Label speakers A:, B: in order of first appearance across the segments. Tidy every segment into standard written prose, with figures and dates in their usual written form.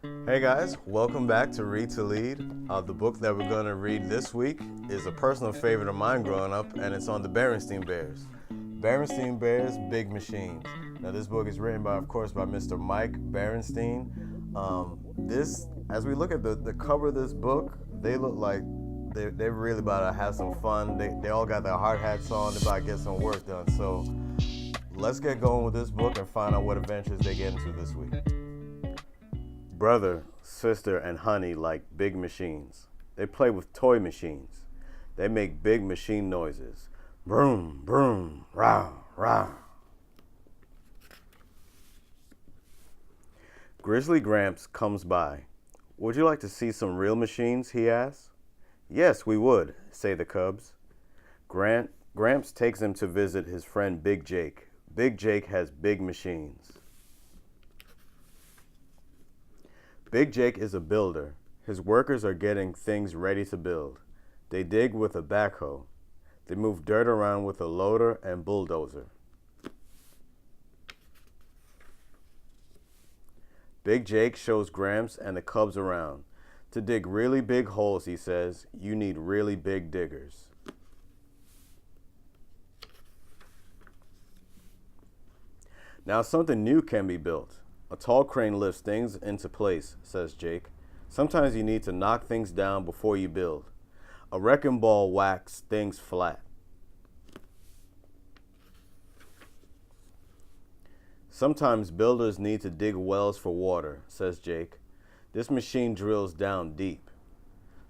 A: Hey guys, welcome back to Read to Lead. The book that we're going to read this week is a personal favorite of mine growing up, and it's on the Berenstain Bears. Berenstain Bears, Big Machines. Now this book is written by, of course, by Mr. Mike Berenstain. As we look at the cover of this book, they look like they're really about to have some fun. They all got their hard hats on, they're about to get some work done. So let's get going with this book and find out what adventures they get into this week. Brother, sister, and honey like big machines. They play with toy machines. They make big machine noises. Broom, broom, rah, rah. Grizzly Gramps comes by. Would you like to see some real machines, he asks. Yes, we would, say the cubs. Gramps takes him to visit his friend Big Jake. Big Jake has big machines. Big Jake is a builder. His workers are getting things ready to build. They dig with a backhoe. They move dirt around with a loader and bulldozer. Big Jake shows Gramps and the cubs around. To dig really big holes, he says, you need really big diggers. Now something new can be built. A tall crane lifts things into place, says Jake. Sometimes you need to knock things down before you build. A wrecking ball whacks things flat. Sometimes builders need to dig wells for water, says Jake. This machine drills down deep.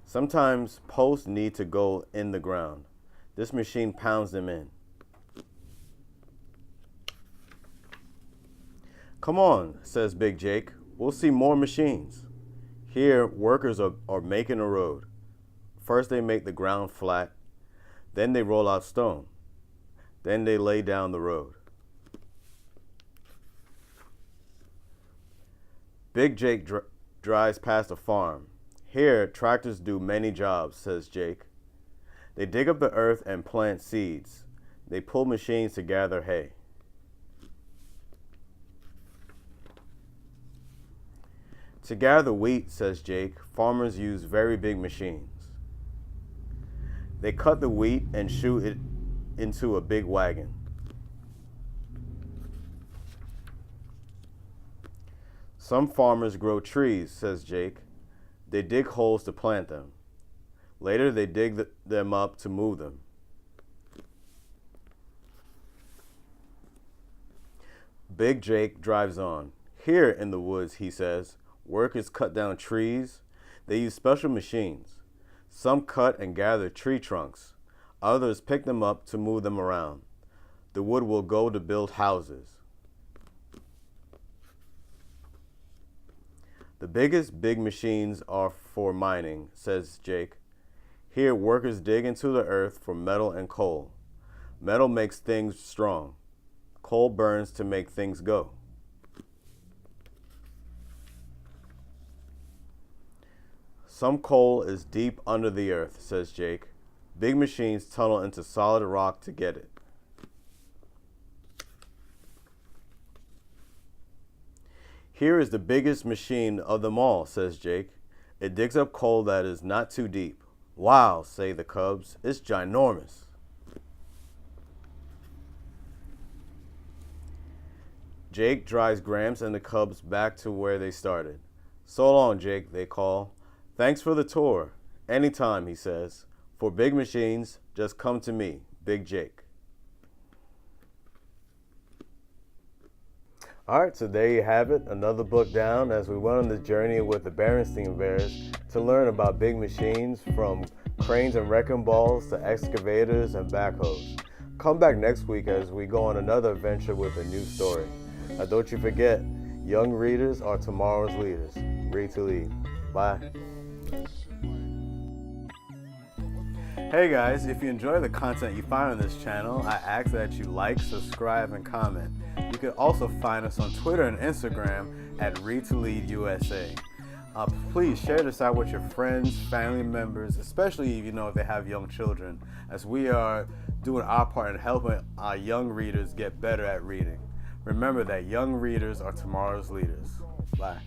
A: Sometimes posts need to go in the ground. This machine pounds them in. Come on, says Big Jake. We'll see more machines. Here, workers are making a road. First they make the ground flat. Then they roll out stone. Then they lay down the road. Big Jake drives past a farm. Here, tractors do many jobs, says Jake. They dig up the earth and plant seeds. They pull machines to gather hay. To gather wheat, says Jake, farmers use very big machines. They cut the wheat and shoot it into a big wagon. Some farmers grow trees, says Jake. They dig holes to plant them. Later they dig them up to move them. Big Jake drives on. Here in the woods, he says, workers cut down trees. They use special machines. Some cut and gather tree trunks. Others pick them up to move them around. The wood will go to build houses. The biggest big machines are for mining, says Jake. Here workers dig into the earth for metal and coal. Metal makes things strong. Coal burns to make things go. Some coal is deep under the earth, says Jake. Big machines tunnel into solid rock to get it. Here is the biggest machine of them all, says Jake. It digs up coal that is not too deep. Wow, say the cubs, it's ginormous. Jake drives Gramps and the cubs back to where they started. So long, Jake, they call. Thanks for the tour. Anytime, he says. For big machines, just come to me, Big Jake. All right, so there you have it, another book down as we went on the journey with the Berenstain Bears to learn about big machines from cranes and wrecking balls to excavators and backhoes. Come back next week as we go on another adventure with a new story. Now don't you forget, young readers are tomorrow's leaders. Read to lead. Bye. Hey guys, if you enjoy the content you find on this channel, I ask that you like, subscribe, and comment. You can also find us on Twitter and Instagram at ReadToLeadUSA. Please share this out with your friends, family members, especially if they have young children, as we are doing our part in helping our young readers get better at reading. Remember that young readers are tomorrow's leaders. Bye.